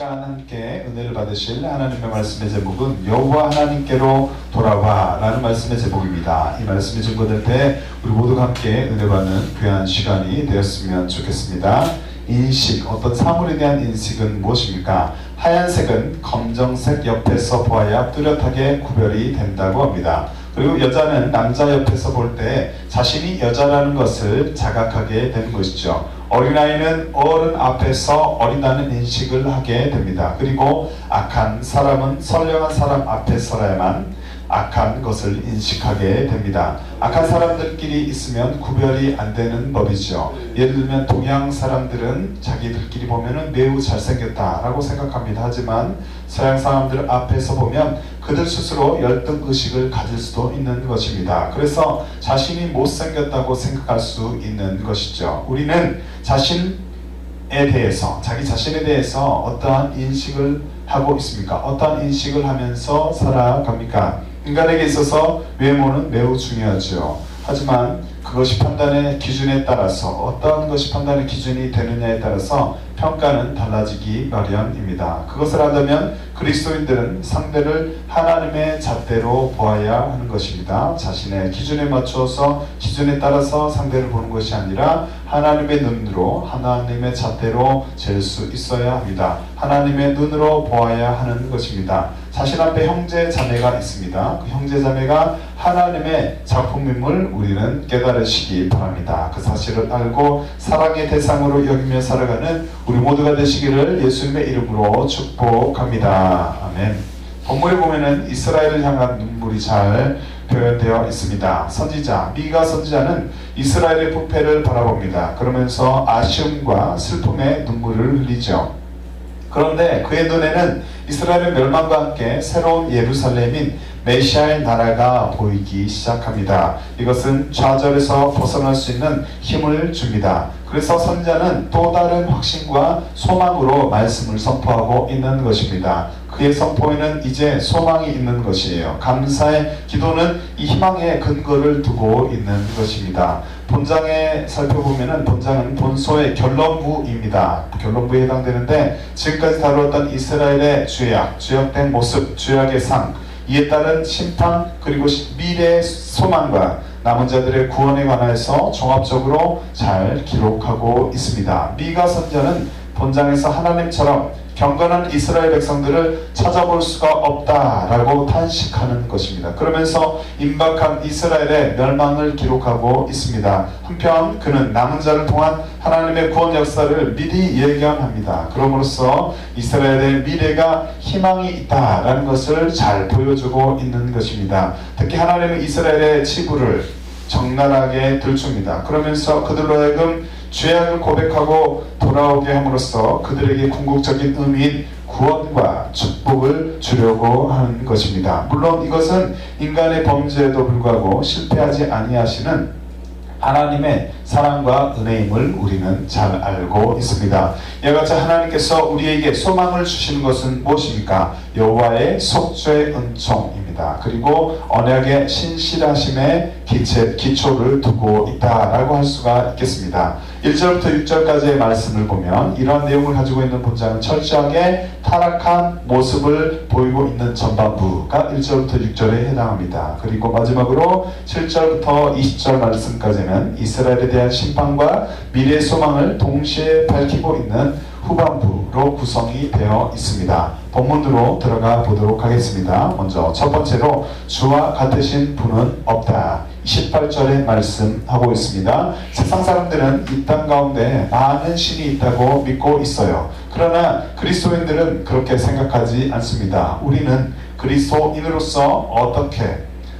시간 함께 은혜를 받으실 하나님의 말씀의 제목은 여호와 하나님께로 돌아와 라는 말씀의 제목입니다. 이 말씀이 증거될 때 우리 모두가 함께 은혜 받는 귀한 시간이 되었으면 좋겠습니다. 인식, 어떤 사물에 대한 인식은 무엇입니까? 하얀색은 검정색 옆에서 보아야 뚜렷하게 구별이 된다고 합니다. 그리고 여자는 남자 옆에서 볼 때 자신이 여자라는 것을 자각하게 되는 것이죠. 어린아이는 어른 앞에서 어리다는 인식을 하게 됩니다. 그리고 악한 사람은 선량한 사람 앞에 서야만 악한 것을 인식하게 됩니다. 악한 사람들끼리 있으면 구별이 안 되는 법이죠. 예를 들면 동양 사람들은 자기들끼리 보면 매우 잘생겼다라고 생각합니다. 하지만 서양 사람들 앞에서 보면 그들 스스로 열등의식을 가질 수도 있는 것입니다. 그래서 자신이 못생겼다고 생각할 수 있는 것이죠. 우리는 자신에 대해서, 자기 자신에 대해서 어떠한 인식을 하고 있습니까? 어떠한 인식을 하면서 살아갑니까? 인간에게 있어서 외모는 매우 중요하죠. 하지만 그것이 판단의 기준에 따라서 어떠한 것이 판단의 기준이 되느냐에 따라서 평가는 달라지기 마련입니다. 그것을 하려면 그리스도인들은 상대를 하나님의 잣대로 보아야 하는 것입니다. 자신의 기준에 맞추어서 기준에 따라서 상대를 보는 것이 아니라 하나님의 눈으로, 하나님의 잣대로 잴 수 있어야 합니다. 하나님의 눈으로 보아야 하는 것입니다. 자신 앞에 형제 자매가 있습니다. 그 형제 자매가 하나님의 작품임을 우리는 깨달으시기 바랍니다. 그 사실을 알고 사랑의 대상으로 여기며 살아가는 우리 모두가 되시기를 예수님의 이름으로 축복합니다. 아멘. 본문에 보면은 이스라엘을 향한 눈물이 잘 표현되어 있습니다. 선지자, 미가 선지자는 이스라엘의 부패를 바라봅니다. 그러면서 아쉬움과 슬픔의 눈물을 흘리죠. 그런데 그의 눈에는 이스라엘의 멸망과 함께 새로운 예루살렘인 메시아의 나라가 보이기 시작합니다. 이것은 좌절에서 벗어날 수 있는 힘을 줍니다. 그래서 선지자는 또 다른 확신과 소망으로 말씀을 선포하고 있는 것입니다. 그의 선포에는 이제 소망이 있는 것이에요. 감사의 기도는 이 희망의 근거를 두고 있는 것입니다. 본장에 살펴보면은 본장은 본소의 결론부입니다. 결론부에 해당되는데 지금까지 다루었던 이스라엘의 죄악된 모습, 죄악의 상, 이에 따른 심판, 그리고 미래의 소망과 남은 자들의 구원에 관해서 종합적으로 잘 기록하고 있습니다. 미가 선지자는 본장에서 하나님처럼 경건한 이스라엘 백성들을 찾아볼 수가 없다라고 탄식하는 것입니다. 그러면서 임박한 이스라엘의 멸망을 기록하고 있습니다. 한편 그는 남은 자를 통한 하나님의 구원 역사를 미리 예견합니다. 그럼으로써 이스라엘의 미래가 희망이 있다라는 것을 잘 보여주고 있는 것입니다. 특히 하나님은 이스라엘의 치부를 적나라하게 들춥니다. 그러면서 그들로 하여금 죄악을 고백하고 돌아오게 함으로써 그들에게 궁극적인 의미인 구원과 축복을 주려고 하는 것입니다. 물론 이것은 인간의 범죄에도 불구하고 실패하지 아니하시는 하나님의 사랑과 은혜임을 우리는 잘 알고 있습니다. 이와 같이 하나님께서 우리에게 소망을 주시는 것은 무엇입니까? 여호와의 속죄의 은총입니다. 그리고 언약의 신실하심의 기초를 두고 있다라고 할 수가 있겠습니다. 1절부터 6절까지의 말씀을 보면 이러한 내용을 가지고 있는 본장은 철저하게 타락한 모습을 보이고 있는 전반부가 1절부터 6절에 해당합니다. 그리고 마지막으로 7절부터 20절 말씀까지는 이스라엘에 대한 심판과 미래의 소망을 동시에 밝히고 있는 후반부로 구성이 되어 있습니다. 본문으로 들어가 보도록 하겠습니다. 먼저 첫 번째로 주와 같으신 분은 없다. 18절에 말씀하고 있습니다. 세상 사람들은 이 땅 가운데 많은 신이 있다고 믿고 있어요. 그러나 그리스도인들은 그렇게 생각하지 않습니다. 우리는 그리스도인으로서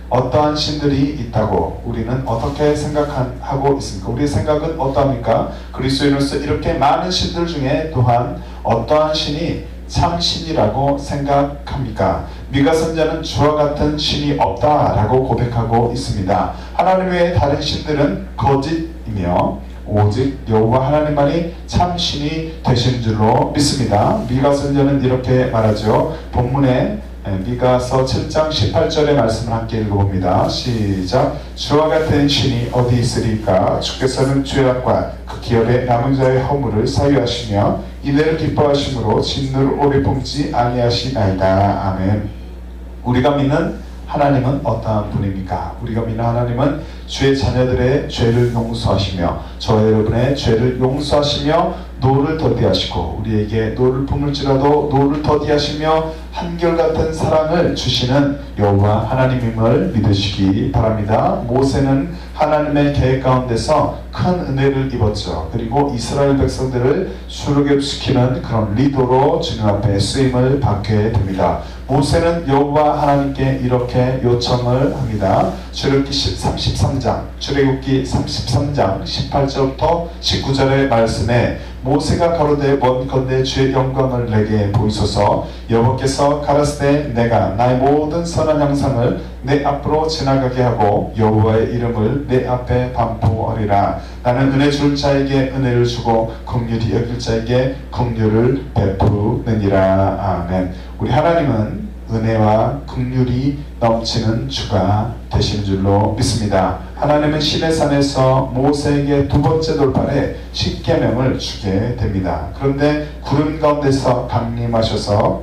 어떠한 신들이 있다고 우리는 어떻게 생각하고 있습니까? 우리의 생각은 어떠합니까? 그리스도인으로서 이렇게 많은 신들 중에 또한 어떠한 신이 참 신이라고 생각합니까? 미가 선지자는 주와 같은 신이 없다라고 고백하고 있습니다. 하나님 외에 다른 신들은 거짓이며 오직 여호와 하나님만이 참 신이 되신 줄로 믿습니다. 미가 선지자는 이렇게 말하죠. 본문에 미가서 7장 18절의 말씀을 함께 읽어봅니다. 시작. 주와 같은 신이 어디 있으리까? 주께서는 죄악과 그 기업의 남은 자의 허물을 사유하시며 이내를 기뻐하심으로 진노를 오래 품지 아니하시나이다. 아멘. 우리가 믿는 하나님은 어떠한 분입니까? 우리가 믿는 하나님은 주의 자녀들의 죄를 용서하시며 저와 여러분의 죄를 용서하시며 노를 더디하시고 우리에게 노를 품을지라도 노를 더디하시며 한결같은 사랑을 주시는 여호와 하나님임을 믿으시기 바랍니다. 모세는 하나님의 계획 가운데서 큰 은혜를 입었죠. 그리고 이스라엘 백성들을 출애굽시키는 그런 리더로 주님 앞에 쓰임을 받게 됩니다. 모세는 여호와 하나님께 이렇게 요청을 합니다. 출애굽기 33장 18절부터 19절의 말씀에 모세가 가로되 원컨대 주의 영광을 내게 보이소서. 여호와께서 가라사대 내가 나의 모든 선한 형상을 내 앞으로 지나가게 하고 여호와의 이름을 내 앞에 반포하리라. 나는 은혜 줄 자에게 은혜를 주고 긍휼히 여길 자에게 긍휼을 베푸느니라. 아멘. 우리 하나님은 은혜와 긍휼이 넘치는 주가 되시는 줄로 믿습니다. 하나님은 시내산에서 모세에게 두 번째 돌판에 십계명을 주게 됩니다. 그런데 구름 가운데서 강림하셔서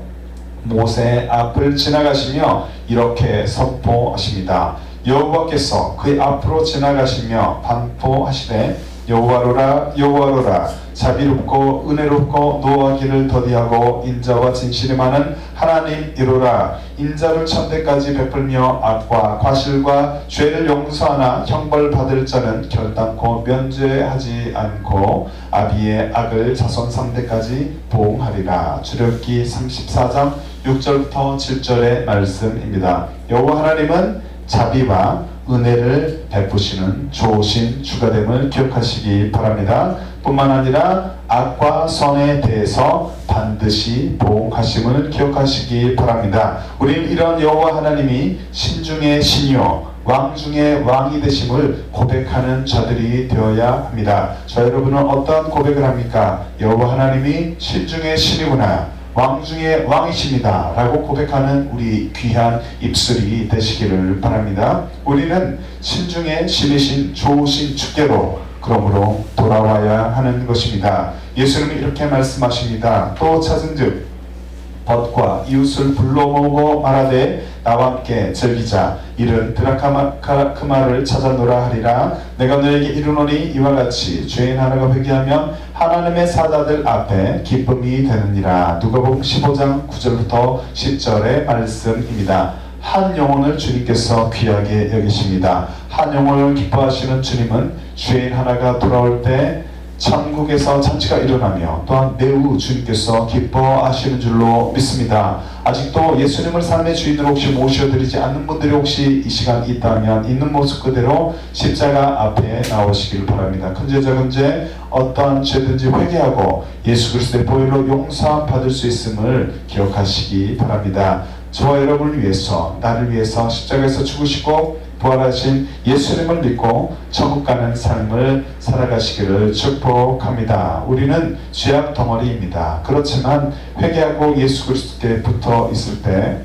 모세의 앞을 지나가시며 이렇게 선포하십니다. 여호와께서 그의 앞으로 지나가시며 반포하시되 여호와로라 여호와로라 자비롭고 은혜롭고 노하기를 더디하고 인자와 진실이 많은 하나님이로라. 인자를 천대까지 베풀며 악과 과실과 죄를 용서하나 형벌받을 자는 결단코 면죄하지 않고 아비의 악을 자손 3대까지 보응하리라. 출애굽기 34장 6절부터 7절의 말씀입니다. 여호와 하나님은 자비와 은혜를 베푸시는 좋으신 주가 됨을 기억하시기 바랍니다. 뿐만 아니라 악과 선에 대해서 반드시 보응하심을 기억하시기 바랍니다. 우리는 이런 여호와 하나님이 신 중의 신이요 왕 중의 왕이 되심을 고백하는 자들이 되어야 합니다. 저 여러분은 어떤 고백을 합니까? 여호와 하나님이 신 중의 신이구나, 왕 중의 왕이십니다 라고 고백하는 우리 귀한 입술이 되시기를 바랍니다. 우리는 신 중의 신이신 좋으신 주께로 그러므로 돌아와야 하는 것입니다. 예수님은 이렇게 말씀하십니다. 또 찾은즉 벗과 이웃을 불러 모으고 말하되 나와 함께 즐기자. 이른 드라크마를 찾아노라 하리라. 내가 너에게 이르노니 이와 같이 죄인 하나가 회개하면 하나님의 사자들 앞에 기쁨이 되느니라. 누가복음 15장 9절부터 10절의 말씀입니다. 한 영혼을 주님께서 귀하게 여기십니다. 한 영혼을 기뻐하시는 주님은 죄인 하나가 돌아올 때 천국에서 잔치가 일어나며 또한 매우 주님께서 기뻐하시는 줄로 믿습니다. 아직도 예수님을 삶의 주인으로 혹시 모셔드리지 않는 분들이 혹시 이 시간 있다면 있는 모습 그대로 십자가 앞에 나오시길 바랍니다. 큰 죄 작은 죄 어떠한 죄든지 회개하고 예수 그리스도의 보혈로 용서 받을 수 있음을 기억하시기 바랍니다. 저와 여러분을 위해서 나를 위해서 십자가에서 죽으시고 부활하신 예수님을 믿고 천국 가는 삶을 살아가시기를 축복합니다. 우리는 죄악 덩어리입니다. 그렇지만 회개하고 예수 그리스도께 붙어 있을 때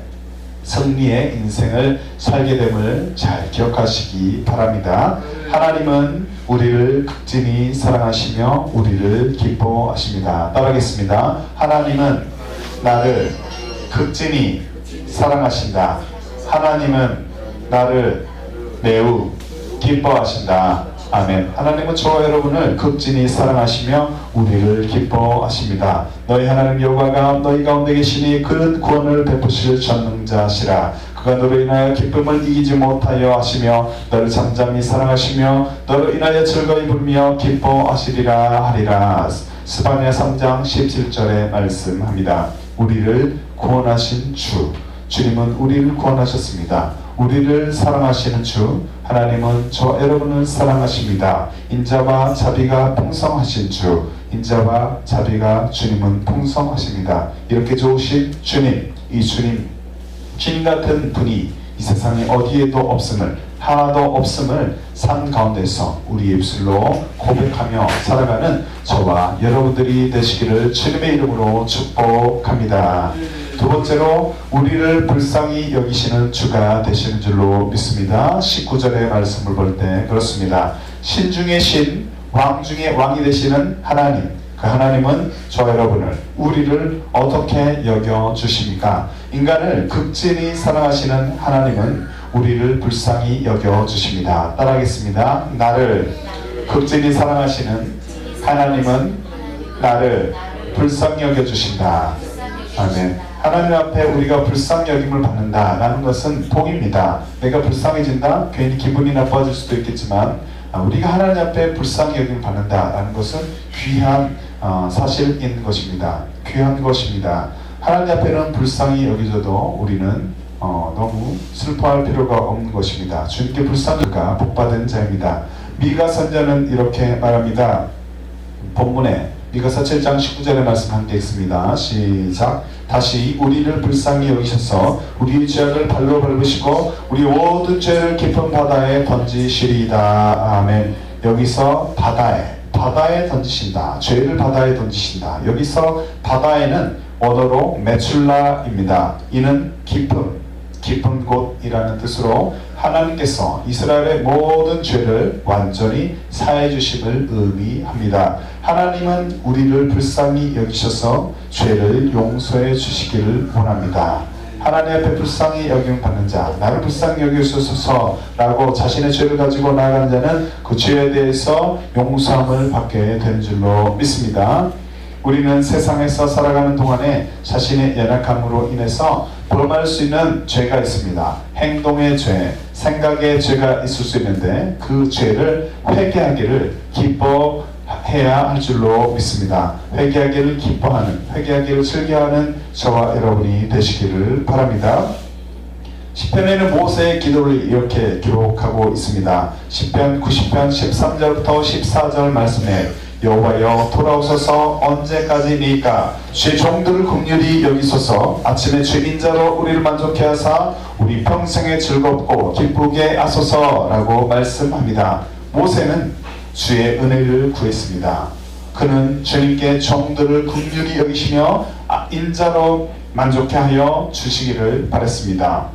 승리의 인생을 살게 됨을 잘 기억하시기 바랍니다. 하나님은 우리를 극진히 사랑하시며 우리를 기뻐하십니다. 따라하겠습니다. 하나님은 나를 극진히 사랑하신다. 하나님은 나를 매우 기뻐하신다. 아멘. 하나님은 저와 여러분을 극진히 사랑하시며 우리를 기뻐하십니다. 너희 하나님 여호와가 너희 가운데 계시니 그는 구원을 베푸실 전능자시라. 그가 너로 인하여 기쁨을 이기지 못하여 하시며 너를 잠잠히 사랑하시며 너로 인하여 즐거이 부르며 기뻐하시리라 하리라. 스바냐 3장 17절에 말씀합니다. 우리를 구원하신 주, 주님은 우리를 구원하셨습니다. 우리를 사랑하시는 주 하나님은 저와 여러분을 사랑하십니다. 인자와 자비가 풍성하신 주, 인자와 자비가 주님은 풍성하십니다. 이렇게 좋으신 주님, 이 주님 같은 분이 이 세상에 어디에도 없음을, 하나도 없음을 삶 가운데서 우리 입술로 고백하며 살아가는 저와 여러분들이 되시기를 주님의 이름으로 축복합니다. 두 번째로 우리를 불쌍히 여기시는 주가 되시는 줄로 믿습니다. 19절의 말씀을 볼 때 그렇습니다. 신 중의 신, 왕 중의 왕이 되시는 하나님, 그 하나님은 저 여러분을, 우리를 어떻게 여겨주십니까? 인간을 극진히 사랑하시는 하나님은 우리를 불쌍히 여겨주십니다. 따라하겠습니다. 나를 극진히 사랑하시는 하나님은 나를 불쌍히 여겨주신다. 아멘. 하나님 앞에 우리가 불쌍히 여김을 받는다라는 것은 복입니다. 내가 불쌍해진다? 괜히 기분이 나빠질 수도 있겠지만 우리가 하나님 앞에 불쌍히 여김을 받는다라는 것은 귀한 사실인 것입니다. 귀한 것입니다. 하나님 앞에는 불쌍히 여겨져도 우리는 너무 슬퍼할 필요가 없는 것입니다. 주님께 불쌍히가 복받은 자입니다. 미가 선자는 이렇게 말합니다. 본문에 미가서 7장 19절의 말씀 함께 읽습니다. 시작. 다시 우리를 불쌍히 여기셔서 우리의 죄악을 발로 밟으시고 우리 모든 죄를 깊은 바다에 던지시리이다. 아멘. 여기서 바다에 던지신다. 죄를 바다에 던지신다. 여기서 바다에는 원어로 메출라입니다. 이는 깊은 곳이라는 뜻으로 하나님께서 이스라엘의 모든 죄를 완전히 사해 주심을 의미합니다. 하나님은 우리를 불쌍히 여기셔서 죄를 용서해 주시기를 원합니다. 하나님 앞에 불쌍히 여김을 받는 자, 나를 불쌍히 여기소서라고 자신의 죄를 가지고 나아가는 자는 그 죄에 대해서 용서함을 받게 되는 줄로 믿습니다. 우리는 세상에서 살아가는 동안에 자신의 연약함으로 인해서 범할 수 있는 죄가 있습니다. 행동의 죄, 생각의 죄가 있을 수 있는데 그 죄를 회개하기를 기뻐해야 할 줄로 믿습니다. 회개하기를 기뻐하는, 회개하기를 즐겨하는 저와 여러분이 되시기를 바랍니다. 시편에는 모세의 기도를 이렇게 기록하고 있습니다. 시편 90편 13절부터 14절 말씀에 여호와여 돌아오소서 언제까지니까 죄 종들을 긍휼히 여기소서 아침에 죄인자로 우리를 만족케 하사 우리 평생에 즐겁고 기쁘게 하소서라고 말씀합니다. 모세는 주의 은혜를 구했습니다. 그는 주님께 종들을 긍휼히 여기시며 인자로 만족케 하여 주시기를 바랐습니다.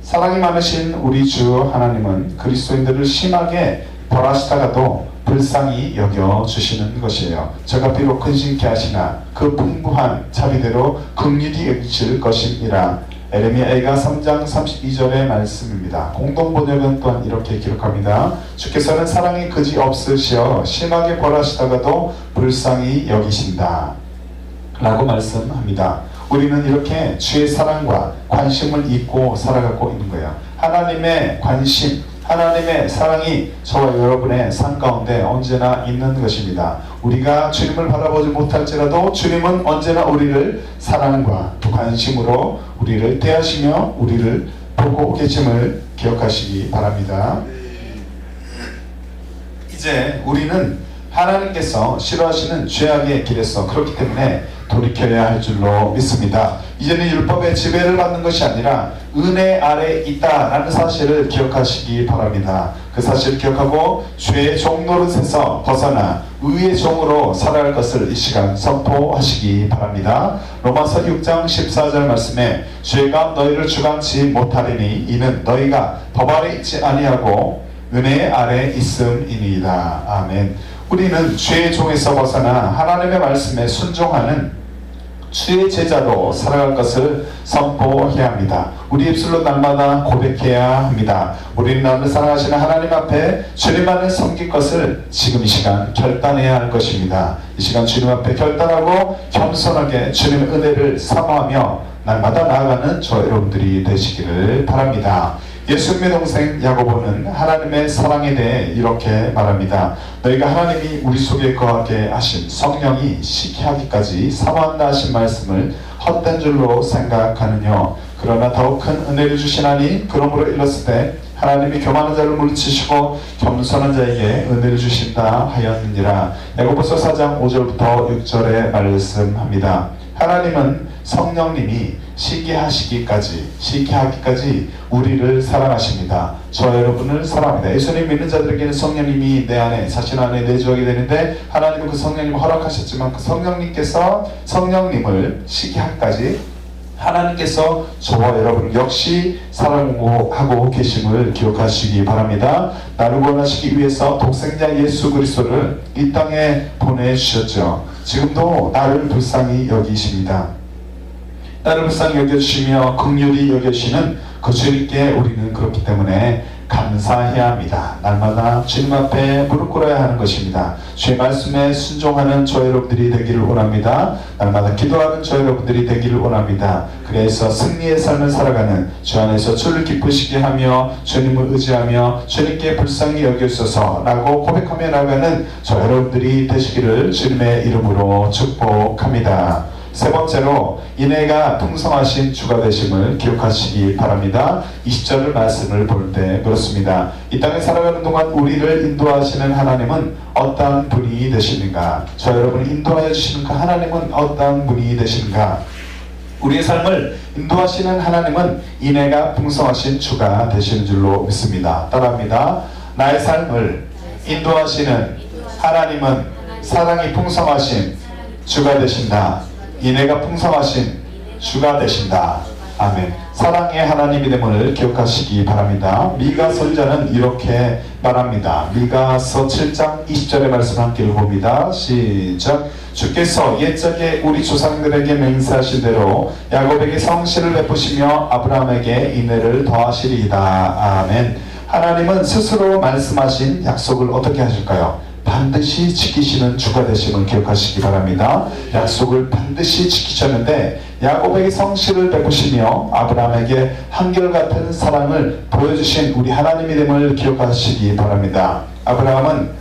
사랑이 많으신 우리 주 하나님은 그리스도인들을 심하게 벌하시다가도 불쌍히 여겨주시는 것이에요. 저가 비록 근심케 하시나 그 풍부한 자비대로 긍휼히 여기실 것이니라. 에레미야가 3장 32절의 말씀입니다. 공동번역은 또한 이렇게 기록합니다. 주께서는 사랑이 그지 없으시어 심하게 벌하시다가도 불쌍히 여기신다 라고 말씀합니다. 우리는 이렇게 주의 사랑과 관심을 잊고 살아가고 있는 거예요. 하나님의 관심, 하나님의 사랑이 저와 여러분의 삶 가운데 언제나 있는 것입니다. 우리가 주님을 바라보지 못할지라도 주님은 언제나 우리를 사랑과 관심으로 우리를 대하시며 우리를 보고 계심을 기억하시기 바랍니다. 이제 우리는 하나님께서 싫어하시는 죄악의 길에서 그렇기 때문에 돌이켜야 할 줄로 믿습니다. 이제는 율법의 지배를 받는 것이 아니라 은혜 아래 있다라는 사실을 기억하시기 바랍니다. 그 사실을 기억하고 죄의 종 노릇에서 벗어나 의의 종으로 살아갈 것을 이 시간 선포하시기 바랍니다. 로마서 6장 14절 말씀에 죄가 너희를 주관치 못하리니 이는 너희가 법 아래 있지 아니하고 은혜 아래 있음이니이다. 아멘. 우리는 죄의 종에서 벗어나 하나님의 말씀에 순종하는 주의 제자로 살아갈 것을 선포해야 합니다. 우리 입술로 날마다 고백해야 합니다. 우리는 나를 사랑하시는 하나님 앞에 주님만을 섬길 것을 지금 이 시간 결단해야 할 것입니다. 이 시간 주님 앞에 결단하고 겸손하게 주님의 은혜를 사모하며 날마다 나아가는 저 여러분들이 되시기를 바랍니다. 예수님의 동생 야고보는 하나님의 사랑에 대해 이렇게 말합니다. 너희가 하나님이 우리 속에 거하게 하신 성령이 시기하기까지 사모한다 하신 말씀을 헛된 줄로 생각하느뇨. 그러나 더욱 큰 은혜를 주시나니 그러므로 일렀을 때 하나님이 교만한 자를 물리치시고 겸손한 자에게 은혜를 주신다 하였느니라. 야고보서 4장 5절부터 6절에 말씀합니다. 하나님은 성령님이 시기하기까지 우리를 사랑하십니다. 저 여러분을 사랑합니다. 예수님 믿는 자들에게는 성령님이 내 안에, 자신 안에 내주하게 되는데 하나님은 그 성령님을 허락하셨지만 그 성령님께서 성령님을 시기하기까지 하나님께서 저와 여러분 역시 사랑하고 계심을 기억하시기 바랍니다. 나를 구원하시기 위해서 독생자 예수 그리스도를 이 땅에 보내주셨죠. 지금도 나를 불쌍히 여기십니다. 나를 불쌍히 여겨주시며 긍휼히 여겨주시는 그 주님께 우리는 그렇기 때문에 감사해야 합니다. 날마다 주님 앞에 무릎 꿇어야 하는 것입니다. 주의 말씀에 순종하는 저 여러분들이 되기를 원합니다. 날마다 기도하는 저 여러분들이 되기를 원합니다. 그래서 승리의 삶을 살아가는 주 안에서 주를 기쁘시게 하며 주님을 의지하며 주님께 불쌍히 여겨주소서 라고 고백하며 나가는 저 여러분들이 되시기를 주님의 이름으로 축복합니다. 세 번째로 인애가 풍성하신 주가 되심을 기억하시기 바랍니다. 20절 말씀을 볼 때 그렇습니다. 이 땅에 살아가는 동안 우리를 인도하시는 하나님은 어떠한 분이 되시는가? 저 여러분을 인도하여 주시는 그 하나님은 어떠한 분이 되시는가? 우리의 삶을 인도하시는 하나님은 인애가 풍성하신 주가 되시는 줄로 믿습니다. 따라합니다. 나의 삶을 인도하시는 하나님은 사랑이 풍성하신 주가 되신다. 인애가 풍성하신 주가 되신다. 아멘. 사랑의 하나님이 됨을 기억하시기 바랍니다. 미가 선지자는 이렇게 말합니다. 미가서 7장 20절의 말씀 함께 읽어봅니다. 시작. 주께서 옛적에 우리 조상들에게 맹세하신 대로 야곱에게 성실을 베푸시며 아브라함에게 인애를 더하시리이다. 아멘. 하나님은 스스로 말씀하신 약속을 어떻게 하실까요? 반드시 지키시는 주가 되심을 기억하시기 바랍니다. 약속을 반드시 지키셨는데 야곱에게 성실을 베푸시며 아브라함에게 한결같은 사랑을 보여주신 우리 하나님이 됨을 기억하시기 바랍니다. 아브라함은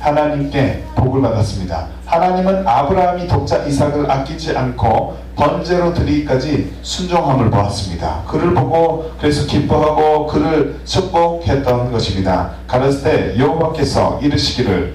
하나님께 복을 받았습니다. 하나님은 아브라함이 독자 이삭을 아끼지 않고 번제로 드리기까지 순종함을 보았습니다. 그를 보고 그래서 기뻐하고 그를 축복했던 것입니다. 가라사대 때 여호와께서 이르시기를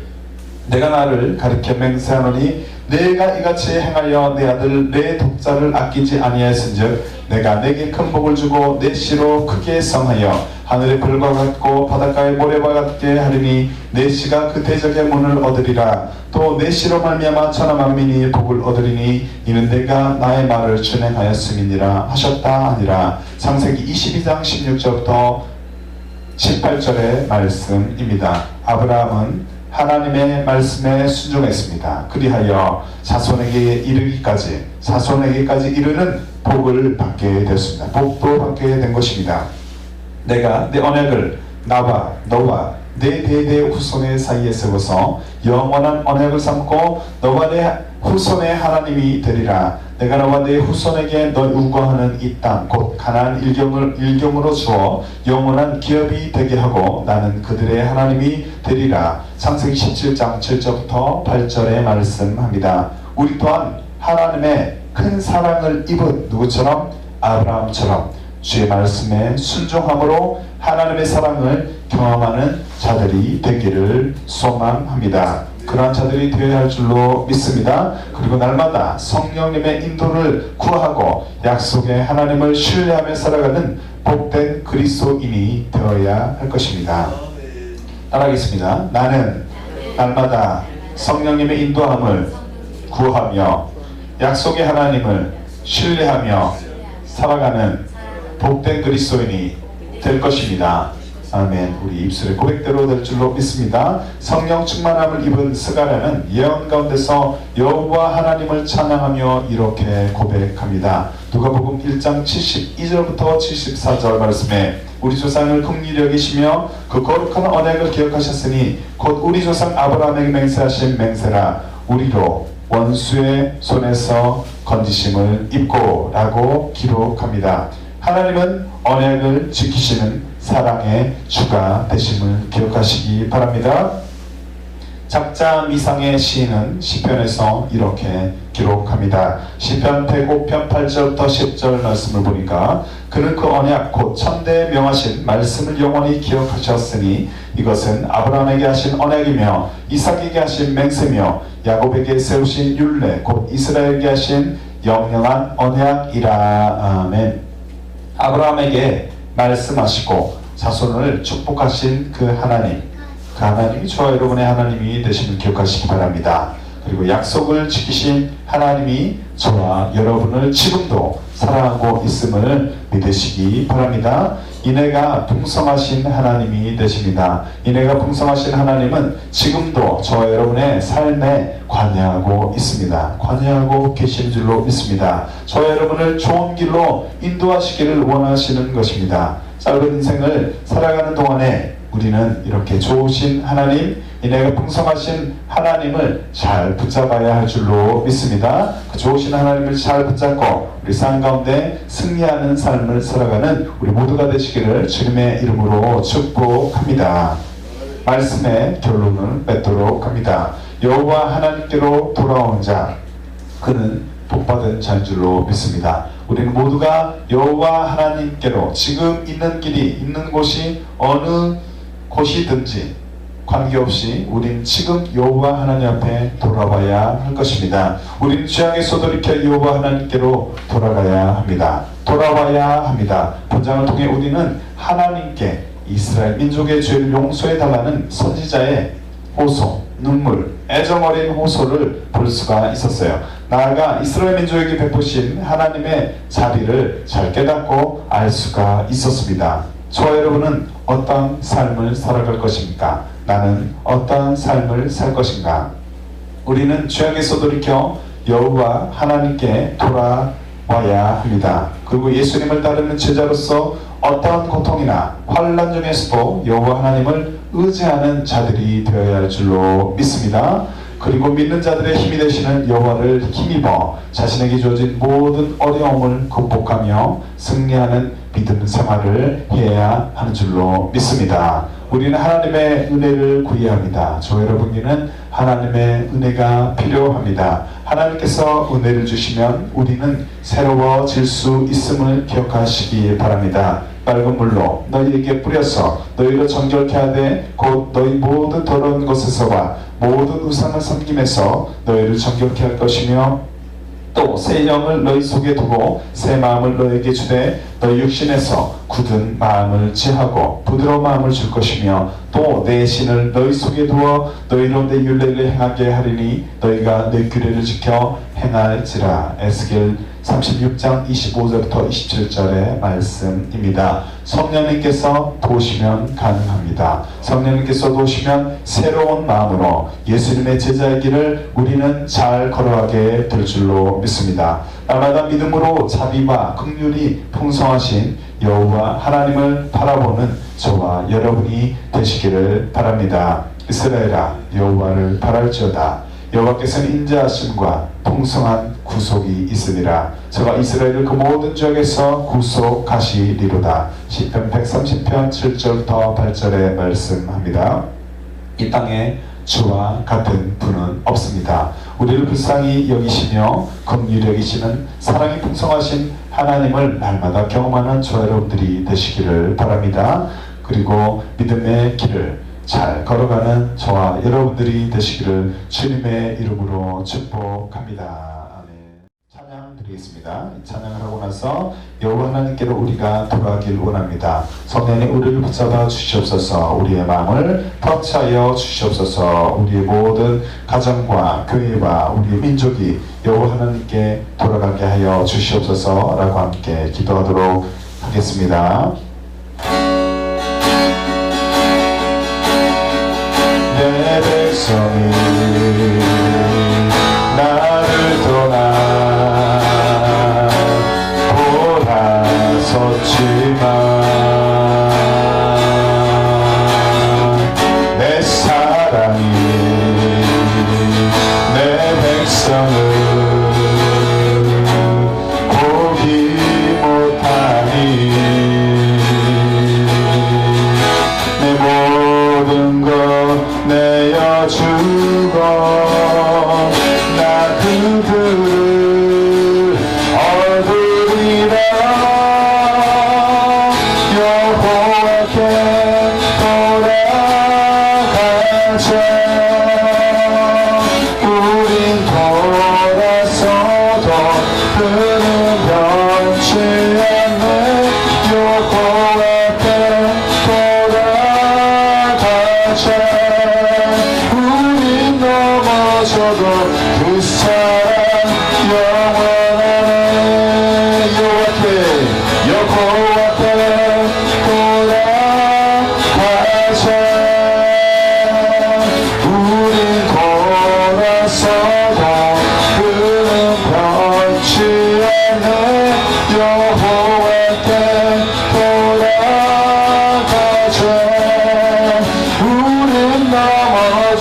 내가 나를 가리켜 맹세하노니 내가 이같이 행하여 내 아들 내 독자를 아끼지 아니하였은즉 내가 내게 큰 복을 주고 내 씨로 크게 성하여 하늘의 별과 같고 바닷가의 모래와 같게 하리니 내 씨가 그 대적의 문을 얻으리라. 또 내 씨로 말미암아 천하 만민이 복을 얻으리니 이는 내가 나의 말을 준행하였음이니라 하셨다 하니라. 창세기 22장 16절부터 18절의 말씀입니다. 아브라함은 하나님의 말씀에 순종했습니다. 그리하여 자손에게까지 이르는 복을 받게 되었습니다. 복도 받게 된 것입니다. 내가 내 언약을 나와 너와 내 대대 후손의 사이에 세워서 영원한 언약을 삼고 너와 내 후손의 하나님이 되리라. 내가 너와 내 후손에게 너 우거하는 이 땅 곧 가나안 일경으로 주어 영원한 기업이 되게 하고 나는 그들의 하나님이 되리라. 창세기 17장 7절부터 8절에 말씀합니다. 우리 또한 하나님의 큰 사랑을 입은 누구처럼? 아브라함처럼 주의 말씀에 순종함으로 하나님의 사랑을 경험하는 자들이 되기를 소망합니다. 그러한 자들이 되어야 할 줄로 믿습니다. 그리고 날마다 성령님의 인도를 구하고 약속의 하나님을 신뢰하며 살아가는 복된 그리스도인이 되어야 할 것입니다. 따라하겠습니다. 나는 날마다 성령님의 인도함을 구하며 약속의 하나님을 신뢰하며 살아가는 복된 그리스도인이 될 것입니다. 아멘. 우리 입술의 고백대로 될 줄로 믿습니다. 성령 충만함을 입은 스가랴는 예언 가운데서 여호와 하나님을 찬양하며 이렇게 고백합니다. 누가복음 1장 72절부터 74절 말씀에 우리 조상을 긍휼히 여기시며 그 거룩한 언약을 기억하셨으니 곧 우리 조상 아브라함에게 맹세하신 맹세라 우리로 원수의 손에서 건지심을 입고 라고 기록합니다. 하나님은 언약을 지키시는 사랑의 주가 되심을 기억하시기 바랍니다. 작자 미상의 시인은 시편에서 이렇게 기록합니다. 시편 105편 8절부터 10절 말씀을 보니까 그는 그 언약 곧 천대에 명하신 말씀을 영원히 기억하셨으니 이것은 아브라함에게 하신 언약이며 이삭에게 하신 맹세며 야곱에게 세우신 율례 곧 이스라엘에게 하신 영영한 언약이라. 아멘. 아브라함에게 말씀하시고 자손을 축복하신 그 하나님, 그 하나님이 저와 여러분의 하나님이 되심을 기억하시기 바랍니다. 그리고 약속을 지키신 하나님이 저와 여러분을 지금도 사랑하고 있음을 믿으시기 바랍니다. 이내가 풍성하신 하나님이 되십니다. 이내가 풍성하신 하나님은 지금도 저와 여러분의 삶에 관여하고 있습니다. 관여하고 계신 줄로 믿습니다. 저와 여러분을 좋은 길로 인도하시기를 원하시는 것입니다. 짧은 인생을 살아가는 동안에 우리는 이렇게 좋으신 하나님, 이내가 풍성하신 하나님을 잘 붙잡아야 할 줄로 믿습니다. 그 좋으신 하나님을 잘 붙잡고 우리 삶 가운데 승리하는 삶을 살아가는 우리 모두가 되시기를 주님의 이름으로 축복합니다. 말씀의 결론을 맺도록 합니다. 여호와 하나님께로 돌아온 자, 그는 복받은 자인 줄로 믿습니다. 우리는 모두가 여호와 하나님께로 지금 있는 길이 있는 곳이 어느 곳이든지 관계없이 우린 지금 여호와 하나님 앞에 돌아와야 할 것입니다. 우린 죄악에서 돌이켜 여호와 하나님께로 돌아가야 합니다. 돌아와야 합니다. 본장을 통해 우리는 하나님께 이스라엘 민족의 죄를 용서해 달라는 선지자의 호소, 눈물, 애정어린 호소를 볼 수가 있었어요. 나아가 이스라엘 민족에게 베푸신 하나님의 자리를 잘 깨닫고 알 수가 있었습니다. 저와 여러분은 어떤 삶을 살아갈 것입니까? 나는 어떤 삶을 살 것인가? 우리는 죄악에서 돌이켜 여호와 하나님께 돌아와야 합니다. 그리고 예수님을 따르는 제자로서 어떠한 고통이나 환난 중에서도 여호와 하나님을 의지하는 자들이 되어야 할 줄로 믿습니다. 그리고 믿는 자들의 힘이 되시는 여호와를 힘입어 자신에게 주어진 모든 어려움을 극복하며 승리하는 믿음 생활을 해야 하는 줄로 믿습니다. 우리는 하나님의 은혜를 구해야 합니다. 저 여러분께는 하나님의 은혜가 필요합니다. 하나님께서 은혜를 주시면 우리는 새로워질 수 있음을 기억하시기 바랍니다. 맑은 물로 너희에게 뿌려서 너희를 정결케 하되 곧 너희 모든 더러운 것에서와 모든 우상을 섬김에서 너희를 정결케 할 것이며 또 새 영을 너희 속에 두고 새 마음을 너희에게 주되 너희 육신에서 굳은 마음을 제하고 부드러운 마음을 줄 것이며 또 내 신을 너희 속에 두어 너희로 내 율례를 행하게 하리니 너희가 내 규례를 지켜 행할지라. 에스겔 36장 25절부터 27절의 말씀입니다. 성령님께서 도우시면 가능합니다. 성령님께서 도우시면 새로운 마음으로 예수님의 제자의 길을 우리는 잘 걸어가게 될 줄로 믿습니다. 날마다 믿음으로 자비와 긍휼이 풍성하신 여호와 하나님을 바라보는 저와 여러분이 되시기를 바랍니다. 이스라엘아 여호와를 바랄지어다. 여호와께서는 인자하심과 풍성한 구속이 있으리라. 저가 이스라엘을 그 모든 지역에서 구속하시리로다. 시편 130편 7절부터 8절에 말씀합니다. 이 땅에 주와 같은 분은 없습니다. 우리를 불쌍히 여기시며 긍휼히 여기시는 사랑이 풍성하신 하나님을 날마다 경험하는 저와 여러분들이 되시기를 바랍니다. 그리고 믿음의 길을 잘 걸어가는 저와 여러분들이 되시기를 주님의 이름으로 축복합니다. 아멘. 찬양 드리겠습니다. 찬양을 하고 나서 여호와 하나님께로 우리가 돌아가길 원합니다. 성령님 우리를 붙잡아 주시옵소서. 우리의 마음을 터치하여 주시옵소서. 우리의 모든 가정과 교회와 우리의 민족이 여호와 하나님께 돌아가게 하여 주시옵소서 라고 함께 기도하도록 하겠습니다. 내 백성이 나를 떠나 돌아섰지만 내 사랑이 내 백성을 보기 못하니 내 모든 것 내어주고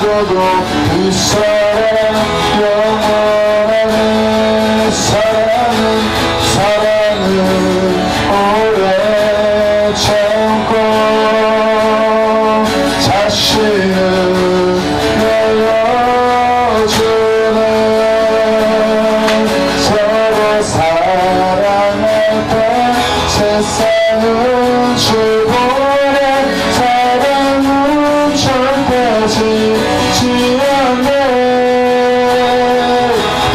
넘어져도 그 사랑 영원하네. 사랑은 오래 참고 자신을 내어주네. 서로 사랑할 때 세상은 주보네. 사랑은 절대 지지 않네.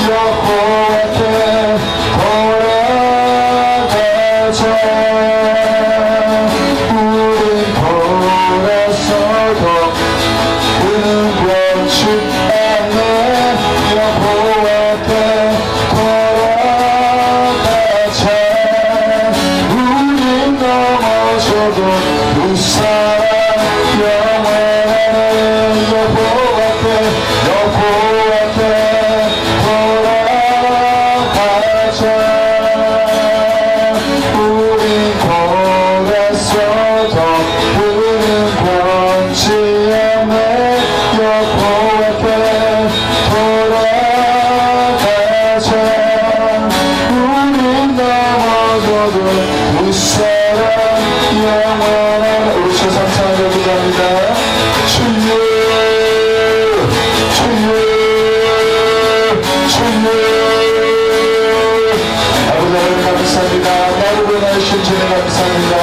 여호와께 돌아가자. 우린 돌아서도 그는 변치 않네. 여호와께 돌아가자. 우린 넘어져도 그 사랑 영원하네. 여호와께 돌아가자. 우린 돌아서도 그는 변치 않네. 여호와께 돌아가자. 우린 넘어져도 그 사랑 영원한. 우리 최상상을 기도합니다. 주여 주여 주여. 아버지 하나님 감사합니다. 나를 구원하신 주님 감사합니다.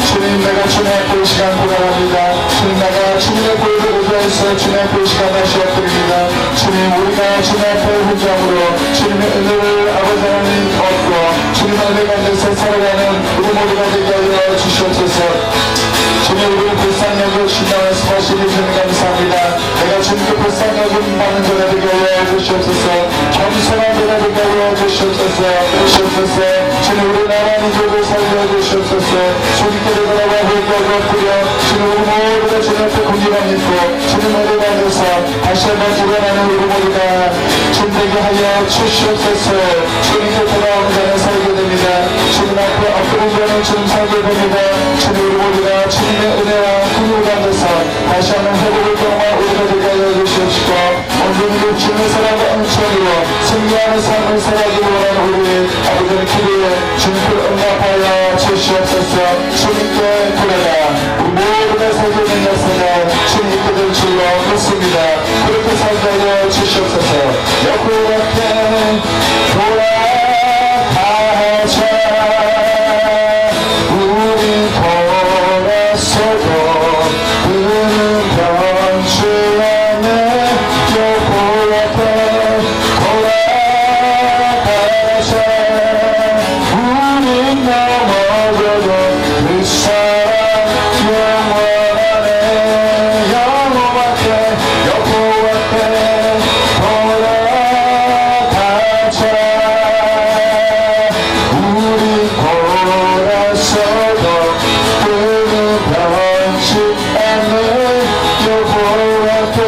주님, 내가 주님 앞에 이 시간 돌아갑니다. 주님, 내가 주님 앞에 고도해서 주님 앞에 이 시간 다시 엎드립니다. 주님, 우리가 주님 앞에 훈장으로 주님의 은혜를 아버지 하나님 얻고 주님 안에 가운데서 살아가는 우리 모두가 되게 하여 주시옵소서. 주님, 우리 불쌍히 여기시며 말씀하시니 주님 감사합니다. 내가 주님께 불쌍히 여김받는 자가 되게 하여 주시옵소서. 겸손한 자가 되게 하여 주시옵소서. 주님, 우리나라 민족을 살려 주시옵소서. 주님께 돌아와 회개하고 엎드려 주님, 우리 모두가 주님 앞에 공기만 입고 주님 어디 가면서 다시 한번 주관하는 우리 모두가 주님에게 하여 주시옵소서. 주님께 돌아오는 자는 살게 됩니다. 주님 앞에 엎드린 자는 주님 살게 됩니다. 주님, 우리 모두가 주님의 은혜와 긍휼 가운데서 다시 한번 회복을 경험한 우리가 되게 하여 주시옵시고 온전히 주님의 사랑과 은총으로 승리하는 삶을 살아가기 원하는 우리 아버지의 기도에 주님께 응답하여 주시옵소서. 주님께 돌아가 우리 모두가 살게 된 역사가 주님께 될 줄로 믿습니다. 그렇게 살게 하여 주시옵소서. 여호와께 돌아가자. 우리 돌아서도 그는 변치 않네. 여호와께 돌아가자. 우린 넘어져도 그 사랑 영원하네. 여호와께 돌아가자. 우린 돌아서도 그는 변치 않네. 여호와께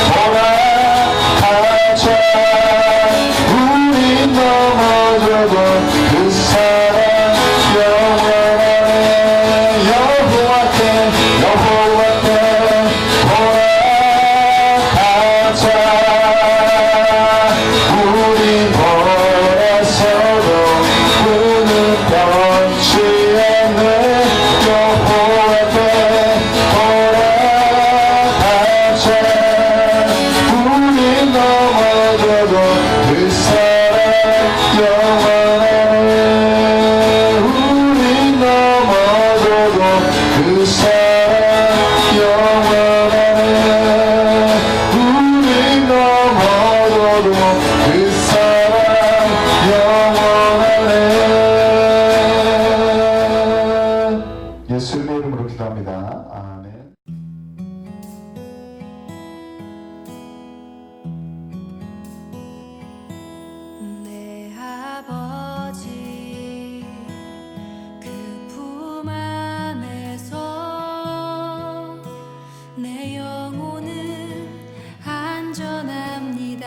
돌아가자. 우린 넘어져도 그 사랑 영원하네. 여호와께 돌아가자. 우린 돌아서도 그는 변치 않네. 여호와께 돌아가자. 우린 넘어져도 그 사랑 영원하네. 우린 넘어져도 그 사랑 영원하네. 우린 넘어져도 그 사랑 영원하네. 예수님의 이름으로 기도합니다. 아멘. 내 아버지 그 품 안에서 내 영혼은 안전합니다.